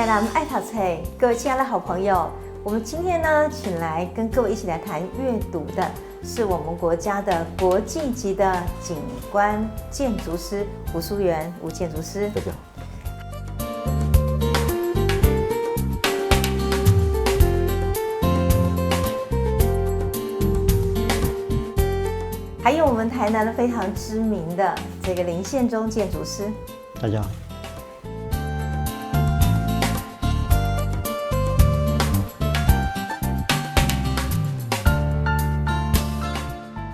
南爱读册，各位亲爱的好朋友，我们今天呢，请来跟各位一起来谈阅读的，是我们国家的国际级的景观建筑师吴淑媛吴建筑师。大家好。还有我们台南的非常知名的这个林宪忠建筑师。大家好。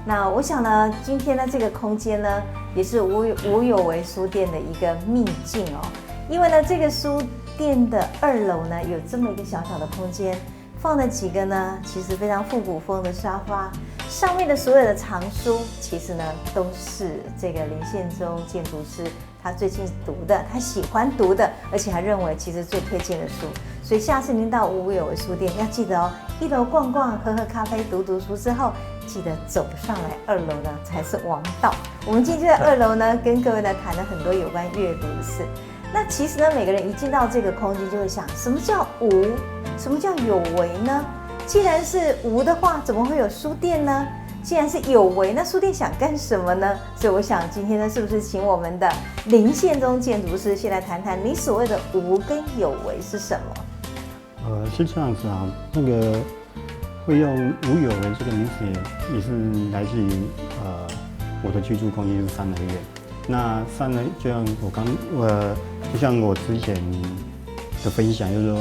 那我想呢，今天的这个空间呢，也是吴有为书店的一个秘境哦。因为呢，这个书店的2楼呢，有这么一个小小的空间，放了几个呢，其实非常复古风的沙发，上面的所有的藏书，其实呢，都是这个林宪忠建筑师他最近读的，他喜欢读的，而且还认为其实最推荐的书。所以下次您到吴有为书店，要记得哦，1楼逛逛、喝喝咖啡、读书之后，记得走上来2楼呢才是王道。我们今天就在2楼呢，跟各位呢谈了很多有关阅读的事。那其实呢，每个人一进到这个空间，就会想，什么叫无？什么叫有为呢？既然是无的话，怎么会有书店呢？既然是有为，那书店想干什么呢？所以我想今天呢，是不是请我们的林宪忠建筑师先来谈谈你所谓的无跟有为是什么？是这样子啊，那个会用吴有为这个名字也是来自于我的居住空间是3合院。那3合就像我之前的分享，就是说，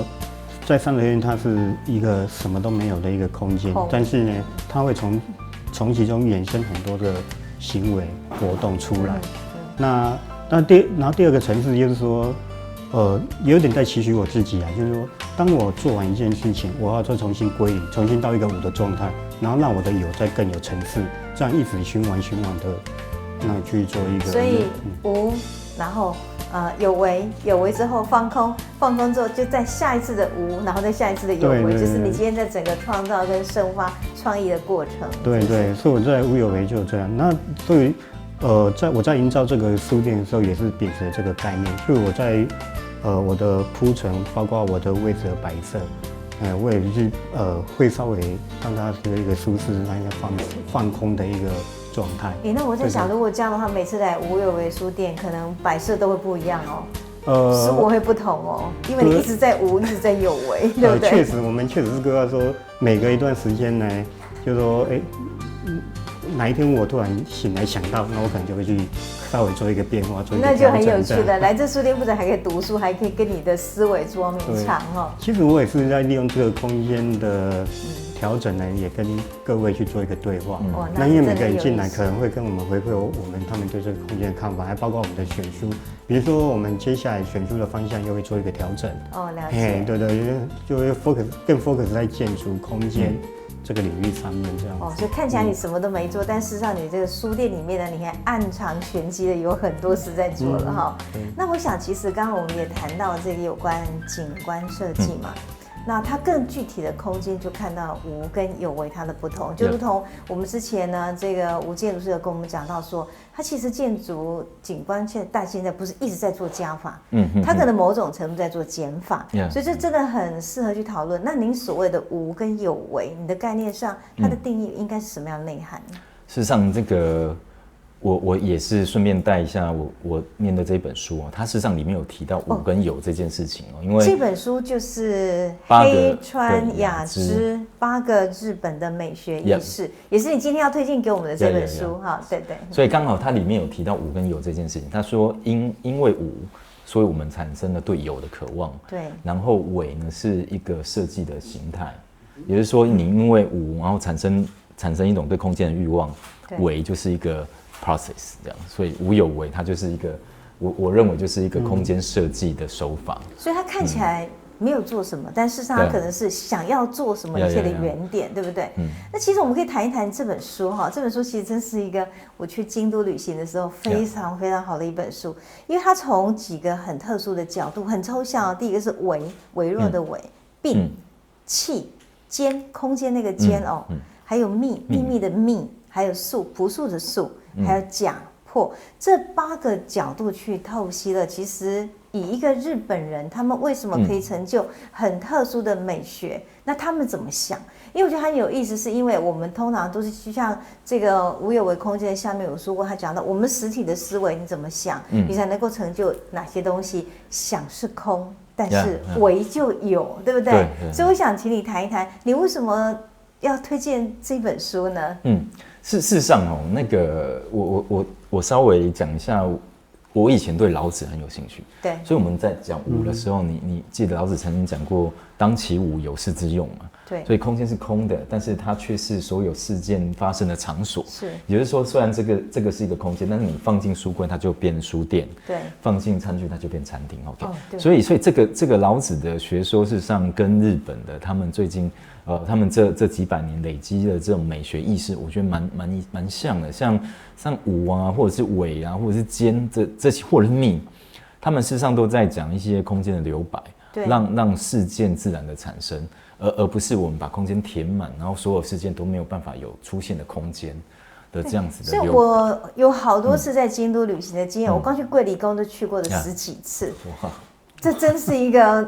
在3合院它是一个什么都没有的一个空间，但是呢，它会从其中衍生很多的行为活动出来。然后第2个层次就是说，有点在期许我自己啊，就是说，当我做完一件事情，我要再重新归零，重新到一个无的状态，然后让我的有再更有层次，这样一直循环的，那去做一个。所以无，然后有为之后放空之后，就在下一次的无，然后再下一次的有为，对，就是你今天在整个创造跟生发创意的过程。对，所以我在无有为就这样。那所以我在营造这个书店的时候，也是秉持这个概念，就是我在我的铺陈，包括我的位置的摆设，我也是会稍微让它是一个舒适、让一个放空的一个状态。那我在想，如果这样的话，每次来吴有为书店，可能摆设都会不一样哦，生活会不同哦，因为你一直在无，一直在有为，对不对？确实，我们确实是规划说，每隔一段时间呢，就说哪一天我突然醒来想到，那我可能就会去稍微做一个变化，做一个调整。那就很有趣的。来这书店不止还可以读书，还可以跟你的思维捉迷藏哦。其实我也是在利用这个空间的调整呢，也跟各位去做一个对话。那因为每个人进来可能会跟我们回馈他们对这个空间的看法，还包括我们的选书。比如说我们接下来选书的方向又会做一个调整。了解。对，就会更 focus 在建筑空间这个领域上面这样子。所以看起来你什么都没做，但事实上你这个书店里面呢，你还暗藏玄机的有很多事在做了哈。那我想，其实刚刚我们也谈到这个有关景观设计嘛。那它更具体的空间就看到无跟有为它的不同，就如同我们之前呢，这个吴建筑师有跟我们讲到说，它其实建筑景观现在不是一直在做加法，它可能某种程度在做减法，所以这真的很适合去讨论。那您所谓的无跟有为，你的概念上，它的定义应该是什么样的内涵？事实上，这个我也是顺便带一下我念的这本书哦，它事实上里面有提到无跟有这件事情哦，因为这本书就是黑川雅之8个日本的美学意识，也是你今天要推荐给我们的这本书哈，对。所以刚好它里面有提到无跟有这件事情，他说因为无，所以我们产生了对有的渴望，对，然后为呢是一个设计的形态，也就是说你因为无，然后产生一种对空间的欲望，为就是一个process 这样，所以无有为它就是一个我认为就是一个空间设计的手法，所以它看起来没有做什么，但事实上它可能是想要做什么一切的原点，对不对？那其实我们可以谈一谈这本书哈，这本书其实真是一个我去京都旅行的时候非常非常好的一本书，因为它从几个很特殊的角度，很抽象。第一个是微弱的微，并气间空间那个间还有秘密的秘，还有素朴素的素。还有讲破这8个角度去透析了，其实以一个日本人，他们为什么可以成就很特殊的美学？那他们怎么想？因为我觉得很有意思，是因为我们通常都是就像这个无有为空间下面有说过，他讲到我们实体的思维你怎么想，你才能够成就哪些东西？想是空，但是为就有，对不对？所以我想请你谈一谈，你为什么要推荐这本书呢？事实上那个我稍微讲一下。我以前对老子很有兴趣，对，所以我们在讲无的时候，你记得老子曾经讲过“当其无，有事之用”嘛？对，所以空间是空的，但是它却是所有事件发生的场所。是，也就是说，虽然这个是一个空间，但是你放进书柜，它就变书店；对，放进餐具，它就变餐厅。OK，所以这个老子的学说，事实上跟日本的他们最近他们这几百年累积的这种美学意识，我觉得蛮像的，像武啊，或者是伪啊，或者是坚这些，或者是密，他们事实上都在讲一些空间的留白，让事件自然的产生，而不是我们把空间填满，然后所有事件都没有办法有出现的空间的这样子的。所以我有好多次在京都旅行的经验，我光去桂离宫都去过了10几次。哇！这真是一个，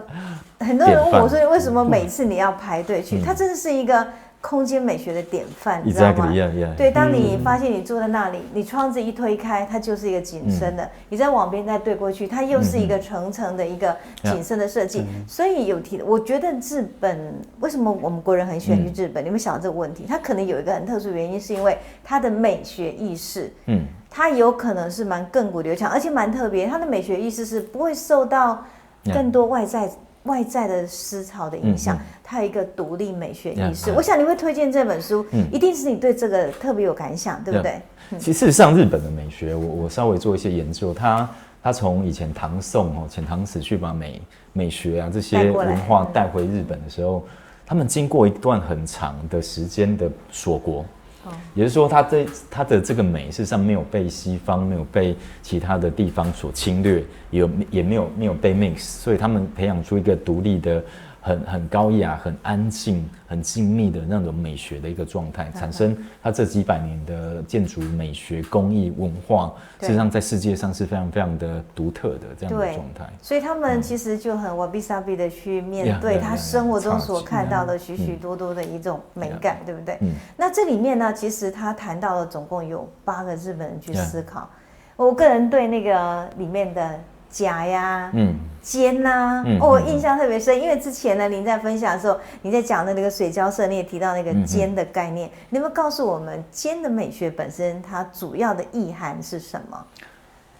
很多人问我说为什么每次你要排队去？它真的是一个空间美学的典范，你知道吗？对，当你发现你坐在那里，你窗子一推开，它就是一个景深的；你再往边再对过去，它又是一个层层的一个景深的设计。所以我觉得日本为什么我们国人很喜欢去日本？你们想这个问题，它可能有一个很特殊原因，是因为它的美学意识，它有可能是蛮亘古流强，而且蛮特别。它的美学意识是不会受到更多外在的思潮的影响，它有一个独立美学意识。我想你会推荐这本书，一定是你对这个特别有感想，对不对？其实事实上，日本的美学，我稍微做一些研究，它从以前唐宋遣唐使去把美学啊这些文化带回日本的时候，他们经过一段很长的时间的锁国。也就是说，它的这个美，事实上没有被西方、没有被其他的地方所侵略，也没有被 mix， 所以他们培养出一个独立的、很高雅、很安静、很静谧的那种美学的一个状态，产生它这几百年的建筑美学、工艺、文化，事实上在世界上是非常非常的独特的这样的状态。所以他们其实就很wabi sabi的去面对他生活中所看到的许许多多的一种美感，对不对？那这里面呢，其实他谈到了总共有8个日本人去思考。我个人对那个里面的甲呀，尖呐，我印象特别深，因为之前呢，您在分享的时候，你在讲的那个水交社，你也提到那个尖的概念，你有没有告诉我们尖的美学本身它主要的意涵是什么？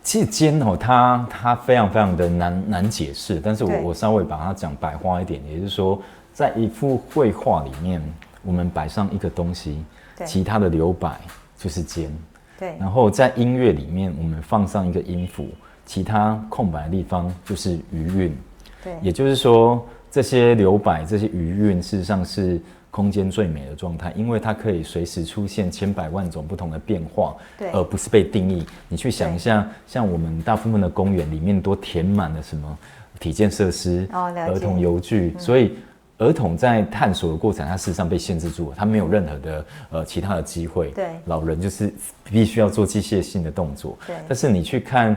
其实尖它非常非常的难解释，但是我稍微把它讲白话一点，也就是说，在一幅绘画里面，我们摆上一个东西，其他的留白就是尖，对，然后在音乐里面，我们放上一个音符。其他空白的地方就是余韵，对，也就是说，这些留白、这些余韵，事实上是空间最美的状态，因为它可以随时出现千百万种不同的变化，对，而不是被定义。你去想一下，像我们大部分的公园里面都填满了什么体健设施、儿童游具，所以。儿童在探索的过程，他事实上被限制住了，他没有任何的其他的机会。对，老人就是必须要做机械性的动作。对，但是你去看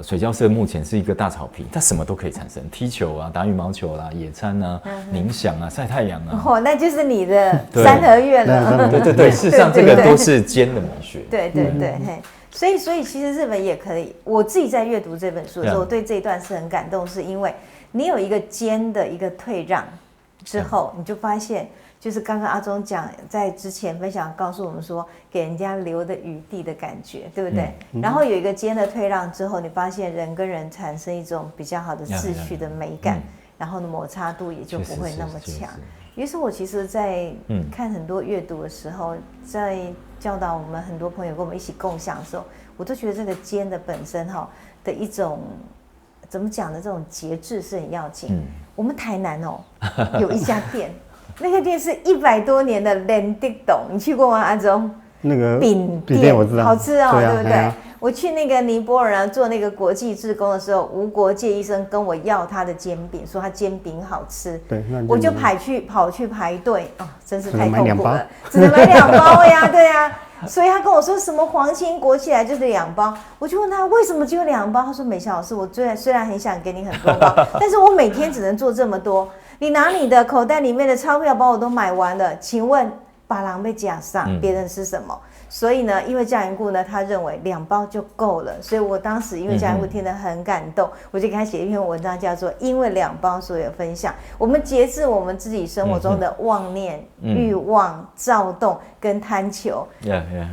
水交社目前是一个大草坪，它什么都可以产生，踢球啊、打羽毛球啦、野餐啊、冥想啊、晒太阳啊。那就是你的三合院了。对，事实上这个都是尖的美学。对，所以其实日本也可以。我自己在阅读这本书的时候，我对这一段是很感动，是因为你有一个尖的一个退让。之后你就发现，就是刚刚阿忠讲，在之前分享告诉我们说，给人家留的余地的感觉，对不对？然后有一个尖的退让之后，你发现人跟人产生一种比较好的秩序的美感，然后呢摩擦度也就不会那么强。于是我其实在看很多阅读的时候，在教导我们很多朋友跟我们一起共享的时候，我都觉得这个尖的本身的一种怎么讲呢？这种节制是很要紧。我们台南有一家店，那个店是100多年的连地董，你去过吗？阿忠？那个饼店我知道，好吃对不对？我去那个尼泊尔做那个国际志工的时候，无国界医生跟我要他的煎饼，说他煎饼好吃，对，我就跑去排队真是太痛苦了，只能买2包呀，对呀。所以他跟我说什么黄金裹起来就是2包，我就问他为什么只有2包，他说美霞老师，我虽然很想给你很多包，但是我每天只能做这么多，你拿你的口袋里面的钞票把我都买完了，请问把狼被夹上，别人是什么？所以呢，因为家园顾呢，他认为2包就够了，所以我当时因为家园顾听得很感动，我就给他写一篇文章，叫做《因为2包所有分享》，我们节制我们自己生活中的妄念、欲望、躁动跟贪求，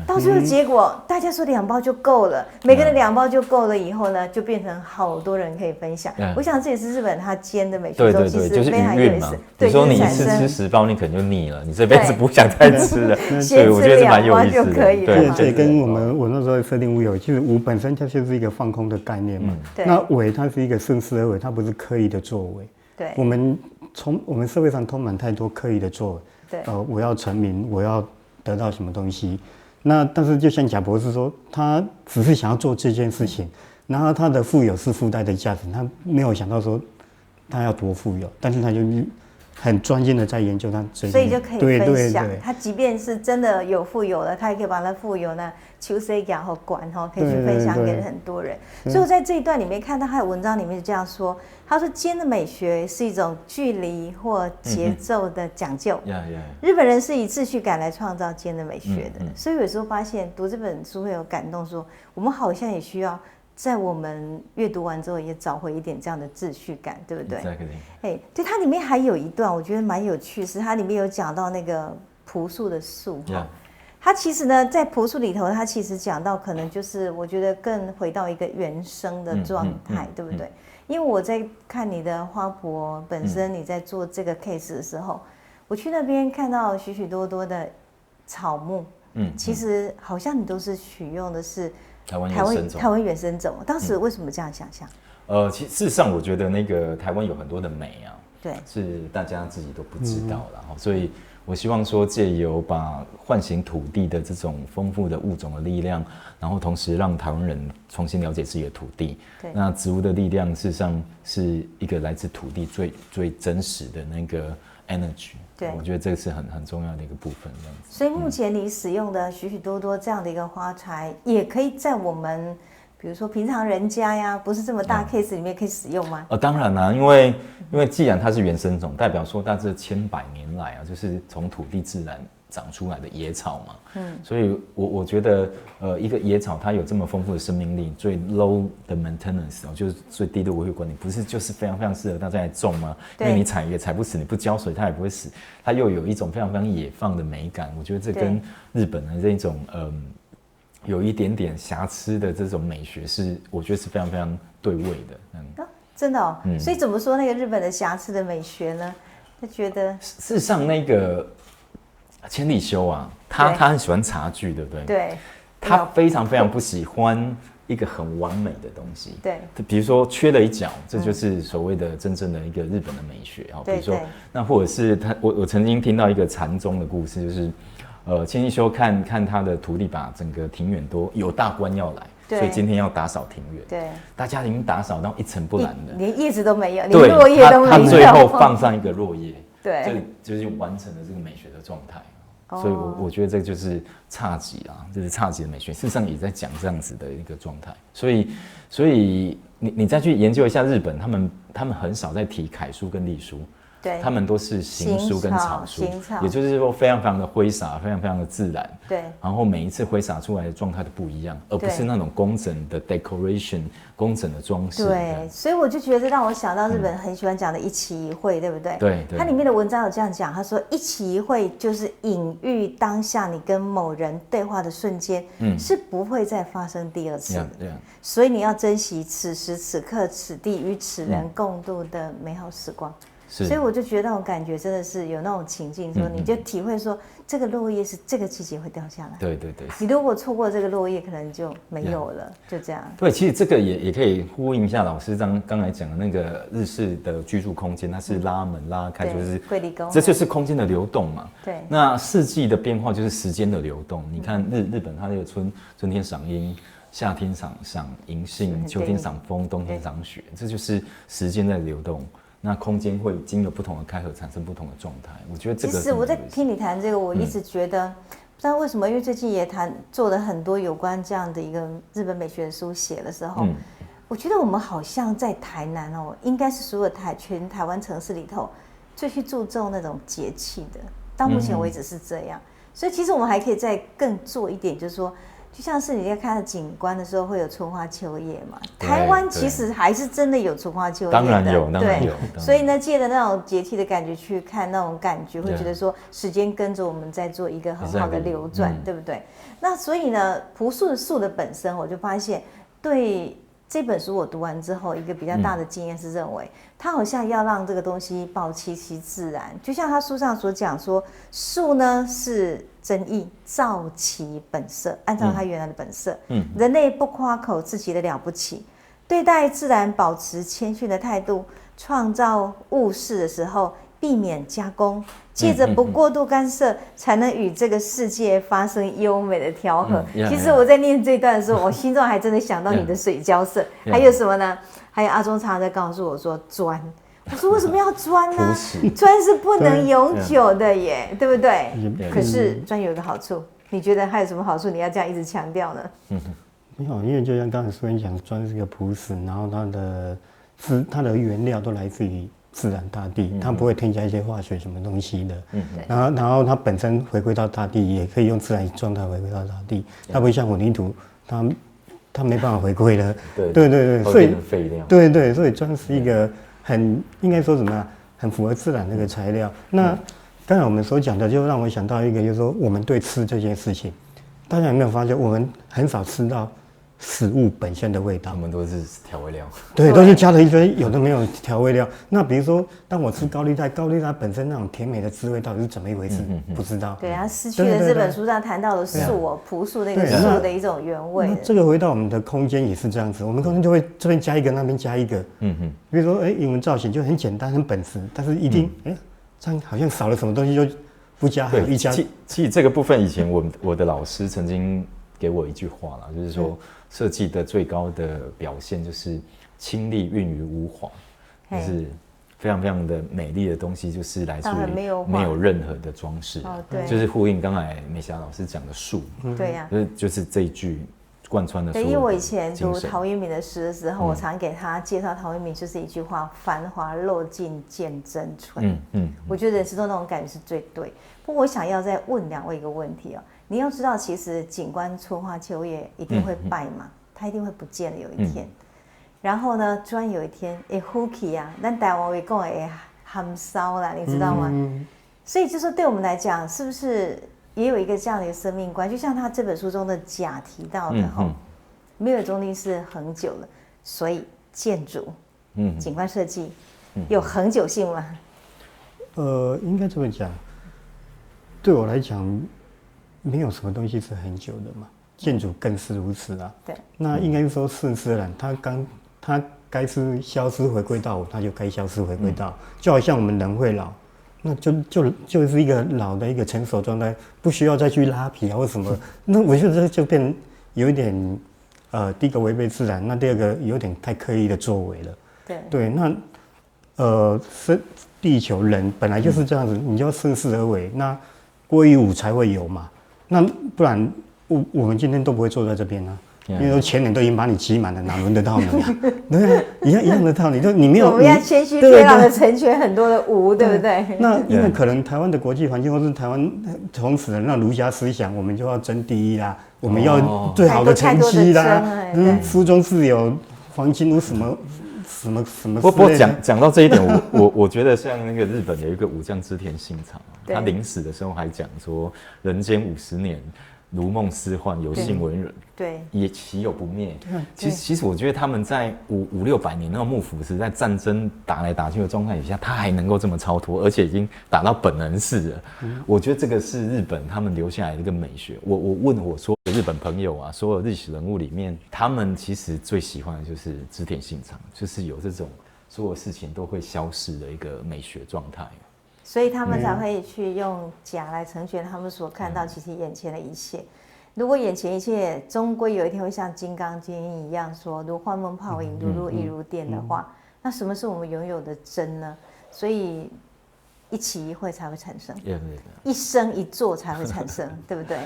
到最后结果大家说2包就够了，每个人2包就够了，以后呢，就变成好多人可以分享。我想这也是日本他煎的美学中，其实非常有意思。你说你一次吃10包，你可能就腻了，你这辈子不想再吃了，所以我觉得是蛮有意思的。对，跟我那时候设定无有，其实无本身它就是一个放空的概念嘛。那伪它是一个顺势而为，它不是刻意的作为。对，我们社会上充满太多刻意的作为。对，我要成名，我要得到什么东西。那但是就像贾博士说，他只是想要做这件事情，然后他的富有是附带的价值，他没有想到说他要多富有，但是他就很专心的在研究它，所以就可以分享。他即便是真的有富有了，他也可以把他富有呢求谁给和管哈，可以去分享给很多人。所以我在这一段里面看到他的文章里面这样说，他说煎的美学是一种距离或节奏的讲究。日本人是以秩序感来创造煎的美学的，所以有时候发现读这本书会有感动说，我们好像也需要在我们阅读完之后也找回一点这样的秩序感，对不对？对，它里面还有一段我觉得蛮有趣，是它里面有讲到那个朴树的树哈。它其实呢，在朴树里头，它其实讲到可能就是我觉得更回到一个原生的状态，对不对？因为我在看你的花博本身，你在做这个 case 的时候，我去那边看到许许多多的草木，其实好像你都是取用的是台湾原生种，当时为什么这样想象？其实事实上，我觉得那个台湾有很多的美啊，对，是大家自己都不知道了，所以我希望说借由把唤醒土地的这种丰富的物种的力量，然后同时让台湾人重新了解自己的土地。对，那植物的力量事实上是一个来自土地最真实的那个 energy。对，我觉得这个是很重要的一个部分，这样子。所以目前你使用的许许多多这样的一个花材，也可以在我们比如说平常人家呀，不是这么大 case 里面可以使用吗？当然啦，因为既然它是原生种，代表说它这千百年来啊，就是从土地自然长出来的野草嘛。所以我觉得一个野草它有这么丰富的生命力，最 low 的 maintenance 就是最低的维护管理，不是就是非常非常适合大家来种吗？因为你采也采不死，你不浇水它也不会死，它又有一种非常非常野放的美感。我觉得这跟日本的这种有一点点瑕疵的这种美学我觉得是非常非常对味的。真的哦。所以怎么说那个日本的瑕疵的美学呢？他觉得事实上那个千利休啊，他很喜欢茶具，对不对？对。他非常非常不喜欢一个很完美的东西。对。比如说缺了一角，这就是所谓的真正的一个日本的美学啊。比如说，那或者是我曾经听到一个禅宗的故事，就是千利休看他的徒弟把整个庭院都有大官要来，所以今天要打扫庭院。对，大家已经打扫到一尘不染的，连叶子都没有，连落叶都没有。他最后放上一个落叶，对，就是完成了这个美学的状态。所以我觉得这就是侘寂啊，这是侘寂的美学。事实上也在讲这样子的一个状态。所以你再去研究一下日本，他们很少在提楷书跟隶书。对，他们都是行书跟草书，也就是说非常非常的挥洒，非常非常的自然。对，然后每一次挥洒出来的状态都不一样，而不是那种工整的 decoration、工整的装饰。对，所以我就觉得让我想到日本很喜欢讲的一期一会，对不对？对，它里面的文章有这样讲，他说一期一会就是隐喻当下你跟某人对话的瞬间，是不会再发生第二次的。所以你要珍惜此时此刻此地与此人共度的美好时光。所以我就觉得那种感觉真的是有那种情境，说你就体会说这个落叶是这个季节会掉下来。对。你如果错过这个落叶，可能就没有了，就这样。对，其实这个也可以呼应一下老师刚才讲的那个日式的居住空间，它是拉门拉开，就是桂离宫，这就是空间的流动嘛。对。那四季的变化就是时间的流动。你看日本它那个春天赏樱，夏天赏银杏，秋天赏枫，冬天赏雪，这就是时间在流动。那空间会经由不同的开合产生不同的状态，我觉得这个。其实我在听你谈这个，我一直觉得不知道为什么，因为最近也做了很多有关这样的一个日本美学的书写的时候，我觉得我们好像在台南哦，应该是所有全台湾城市里头最去注重那种节气的，到目前为止是这样。所以其实我们还可以再更做一点，就是说，就像是你在看景观的时候会有春花秋叶嘛，台湾其实还是真的有春花秋叶的，当然有，当然有。所以呢，借着那种节气的感觉去看那种感觉，会觉得说时间跟着我们在做一个很好的流转，对不对？那所以呢，朴树的本身，我就发现对。这本书我读完之后，一个比较大的经验是认为，他好像要让这个东西保其自然，就像他书上所讲说，树呢是真意，照其本色，按照它原来的本色。人类不夸口自己的了不起，对待自然保持谦逊的态度，创造物事的时候避免加工，借着不过度干涉，才能与这个世界发生优美的调和。其实我在念这段的时候，我心中还真的想到你的水胶色，还有什么呢？还有阿忠常常在告诉我说砖。我说为什么要砖呢？砖是不能永久的耶，对不对？可是砖有一个好处，你觉得还有什么好处？你要这样一直强调呢？没有，因为就像刚才说你讲，砖是个朴实，然后它的原料都来自于自然大地，它不会添加一些化学什么东西的。然后它本身回归到大地，也可以用自然状态回归到大地。它不会像混凝土，它没办法回归了。对，所以废料。对，所以砖是一个应该说什么啊，很符合自然的一个材料。那刚才我们所讲的，就让我想到一个，就是说我们对吃这件事情，大家有没有发现，我们很少吃到食物本身的味道，他们都是调味料，对，都是加了一堆有的没有调味料。那比如说，当我吃高丽菜本身那种甜美的滋味到底是怎么一回事？不知道。对，它失去了这本书上谈到的树朴素那个树的一种原味。这个回到我们的空间也是这样子，我们空间就会这边加一个，那边加一个。比如说，我们造型就很简单、很本质，但是一定，这样好像少了什么东西，就不加，还有一加。其实这个部分以前我的老师曾经给我一句话啦，就是说。设计的最高的表现就是清丽孕于无华，就是非常非常的美丽的东西，就是来自于没有任何的装饰，就是呼应刚才美霞老师讲的树，对呀，就是这一句贯穿的。因为我以前读陶渊明的诗的时候，我常给他介绍陶渊明，就是一句话：繁华落尽见真纯。我觉得人生中那种感觉是最对。不过我想要再问两位一个问题哦。你要知道，其实景观春花秋叶一定会败嘛，它一定会不见了有一天。然后呢，砖有一天会枯去啊，但台湾会讲会含烧啦，你知道吗？所以就是对我们来讲，是不是也有一个这样的一个生命观？就像他这本书中的甲提到的哈，没有中立是恒久了，所以建筑、景观设计有恒久性吗？应该这么讲，对我来讲。没有什么东西是很久的嘛，建筑更是如此啊。对，那应该说顺自然，它该是消失回归到它就该消失回归到，就好像我们人会老，那就是一个老的一个成熟状态，不需要再去拉皮啊或什么。那我觉得这就变有一点第一个违背自然，那第二个有点太刻意的作为了。对，那地球人本来就是这样子，你就要顺势而为，那归于无才会有嘛。那不然我们今天都不会坐在这边啊，因为说前人都已经把你挤满了，哪轮得到你啊？对啊，一样的道理，就你没有。我们要谦虚推让的成全很多的无，对不对？那因为可能台湾的国际环境，或是台湾从此的那儒家思想，我们就要争第一啦，我们要最好的成绩啦，书中自有黄金屋什么。不过讲到这一点，我觉得像那个日本有一个武将织田信长，他临死的时候还讲说：“人间50年，如梦似幻，有幸为人，对，也岂有不灭。”其实我觉得他们在500-600年那个幕府时代战争打来打去的状态底下，他还能够这么超脱，而且已经打到本能寺了。我觉得这个是日本他们留下来的一个美学。我问我说。日本朋友啊，所有历史人物里面，他们其实最喜欢的就是织田信长，就是有这种所有事情都会消失的一个美学状态，所以他们才会去用甲来成全他们所看到其实眼前的一切。如果眼前一切终归有一天会像《金刚经》一样说如幻梦泡影，如露亦如电的话，那什么是我们拥有的真呢？所以一期一会才会产生，对，一生一座才会产生，对不对？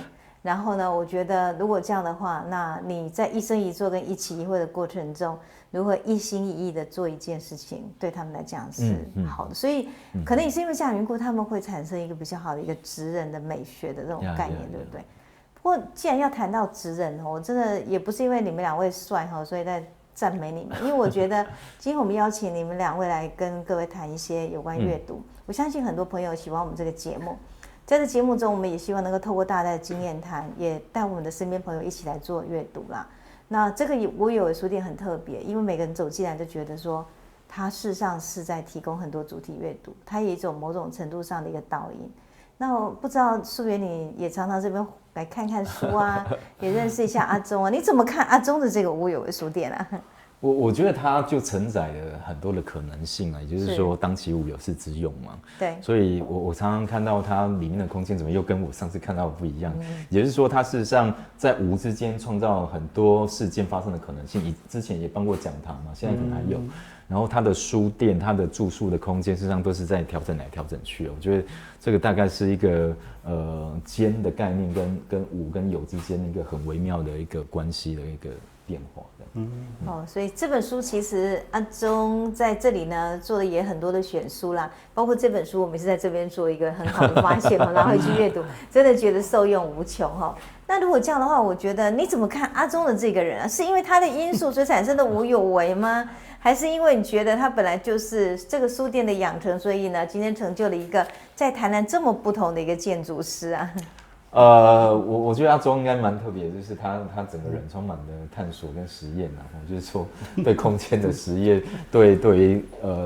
然后呢，我觉得如果这样的话，那你在一生一座跟一期一会的过程中，如何一心一意的做一件事情，对他们来讲是好的。所以可能也是因为这样缘故，他们会产生一个比较好的一个职人的美学的这种概念，对不对？不过既然要谈到职人，我真的也不是因为你们两位帅哈，所以在赞美你们，因为我觉得今天我们邀请你们两位来跟各位谈一些有关阅读，我相信很多朋友喜欢我们这个节目。在这节目中，我们也希望能够透过大家的经验谈，也带我们的身边朋友一起来做阅读啦。那这个无有为书店很特别，因为每个人走进来就觉得说，它事实上是在提供很多主题阅读，它有一种某种程度上的一个导引。那我不知道素媛你也常常这边来看看书啊，也认识一下阿中啊，你怎么看阿中的这个无有为书店啊？我觉得它就承载了很多的可能性啊，也就是说，当其无有是之用嘛。对，所以我常常看到它里面的空间怎么又跟我上次看到的不一样，也就是说，它事实上在无之间创造很多事件发生的可能性。之前也办过讲堂嘛，现在可能还有。然后它的书店、它的住宿的空间，事实上都是在调整来调整去。我觉得这个大概是一个间的概念跟无跟有之间一个很微妙的一个关系的一个变化。所以这本书其实阿中在这里呢做的也很多的选书啦，包括这本书我们是在这边做一个很好的发现，拿回去阅读，真的觉得受用无穷哈。那如果这样的话，我觉得你怎么看阿中的这个人啊？是因为他的因素所产生的无有为吗？还是因为你觉得他本来就是这个书店的养成，所以呢今天成就了一个在台南这么不同的一个建筑师啊？我觉得阿中应该蛮特别，就是他整个人充满了探索跟实验啊，就是说对空间的实验，对于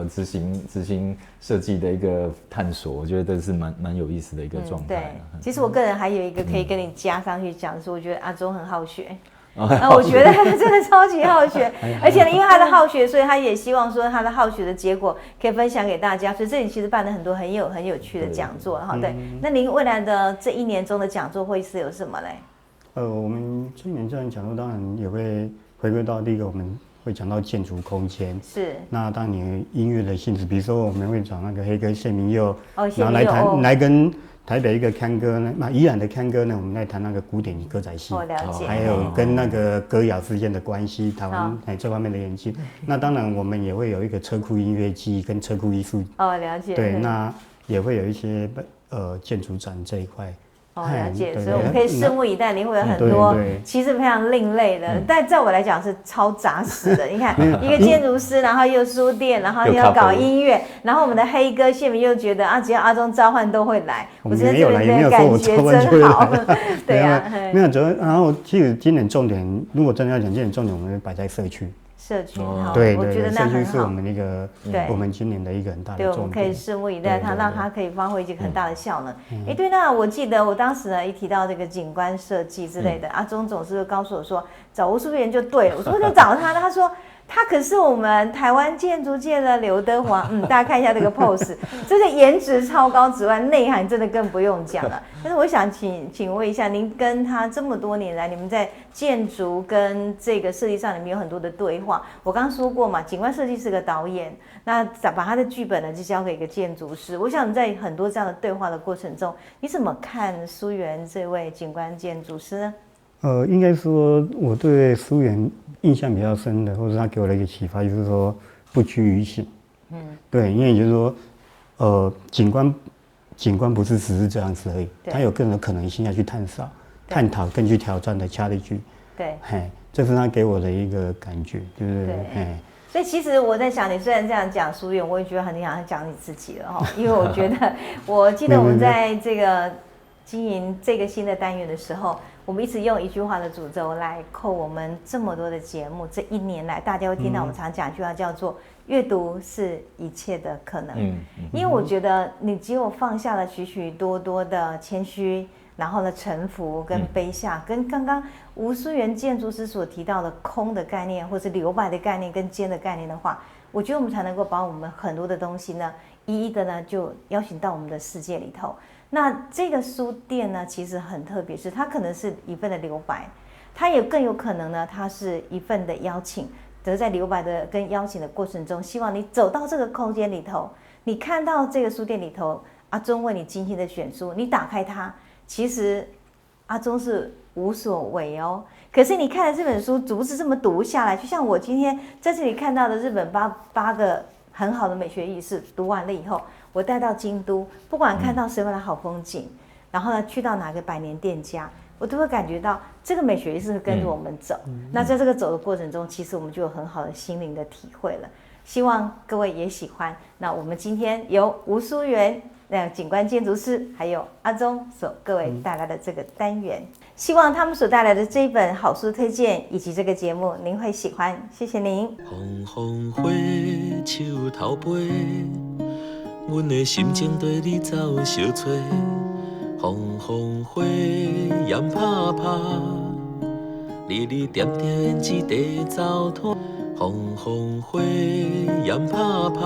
执行设计的一个探索，我觉得这是蛮有意思的一个状态。对，其实我个人还有一个可以跟你加上去讲，是我觉得阿中很好学。我觉得他真的超级好学，而且呢，因为他的好学，所以他也希望说他的好学的结果可以分享给大家。所以这里其实办了很多很有趣的讲座，哈，对。那您未来的这一年中的讲座会是有什么嘞？我们今年这样讲座当然也会回归到第一个，我们会讲到建筑空间。是。那当你音乐的性质，比如说我们会讲那个黑哥谢明佑，然后来跟台北一个看歌呢，那宜兰的看歌呢，我们来谈那个古典歌仔戏，了解，还有跟那个歌谣之间的关系，台湾这方面的研究。那当然我们也会有一个车库音乐季跟车库艺术，了解。对，那也会有一些建筑展这一块。了解，所以我们可以拭目以待，你会有很多其实非常另类的，但在我来讲是超扎实的。你看，一个建筑师，然后又书店，然后又要搞音乐，然后我们的黑哥谢明又觉得只要阿中召唤都会来。我觉得这边的感觉真好。对啊，没有主要，然后其实今年重点，如果真的要讲今年重点，我们会摆在社区。社区，对，我觉得那很好。社区是我们一个，我们今年的一个很大的重点。对，我们可以拭目以待，让它可以发挥一个很大的效能。对，那我记得我当时呢一提到这个景观设计之类的，阿中总是告诉我说找吴淑媛就对了。我说就找他，他说他可是我们台湾建筑界的刘德华。大家看一下这个 pose， 这个颜值超高之外，内涵真的更不用讲了。但是我想请问一下，您跟他这么多年来，你们在建筑跟这个设计上，你们有很多的对话。我刚刚说过嘛，景观设计是个导演，那把他的剧本呢就交给一个建筑师。我想在很多这样的对话的过程中，你怎么看苏源这位景观建筑师呢？应该说我对苏源印象比较深的，或者他给我的一个启发，就是说不拘于形。对，因为就是说，景观不是只是这样子而已，它有更多可能性要去探讨，更去挑战的 challenge。对，这是他给我的一个感觉，就是所以其实我在想，你虽然这样讲苏源，我也觉得很想讲你自己了哈，因为我觉得，我记得我们在这个经营这个新的单元的时候，我们一直用一句话的诅咒来扣我们这么多的节目。这一年来，大家会听到我们常讲一句话，叫做“阅读是一切的可能”。因为我觉得你只有放下了许许多多的谦虚，然后呢臣服跟卑下，跟刚刚吴淑源建筑师所提到的空的概念，或是留白的概念跟尖的概念的话，我觉得我们才能够把我们很多的东西呢，一一的呢就邀请到我们的世界里头。那这个书店呢，其实很特别，是它可能是一份的留白，它也更有可能呢，它是一份的邀请。在留白的跟邀请的过程中，希望你走到这个空间里头，你看到这个书店里头，阿忠为你精心的选书，你打开它，其实阿忠是无所谓哦。可是你看了这本书，逐字这么读下来，就像我今天在这里看到的日本八个很好的美学意识，读完了以后，我带到京都，不管看到什么样的好风景，然后呢去到哪个百年店家，我都会感觉到这个美学意识跟着我们走。那在这个走的过程中，其实我们就有很好的心灵的体会了。希望各位也喜欢。那我们今天由吴淑媛景观建筑师还有阿忠所各位带来的这个单元，希望他们所带来的这一本好书推荐以及这个节目您会喜欢，谢谢您。风花树头飞，阮的心情对你走相找。风花烟拍拍，日日点点一地走拖。风花烟拍拍，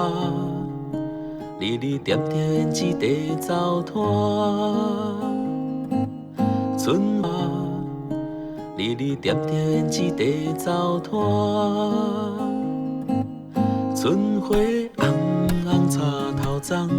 日日点点一地走拖。春花，日日点点一地走拖。春花红红插头丛。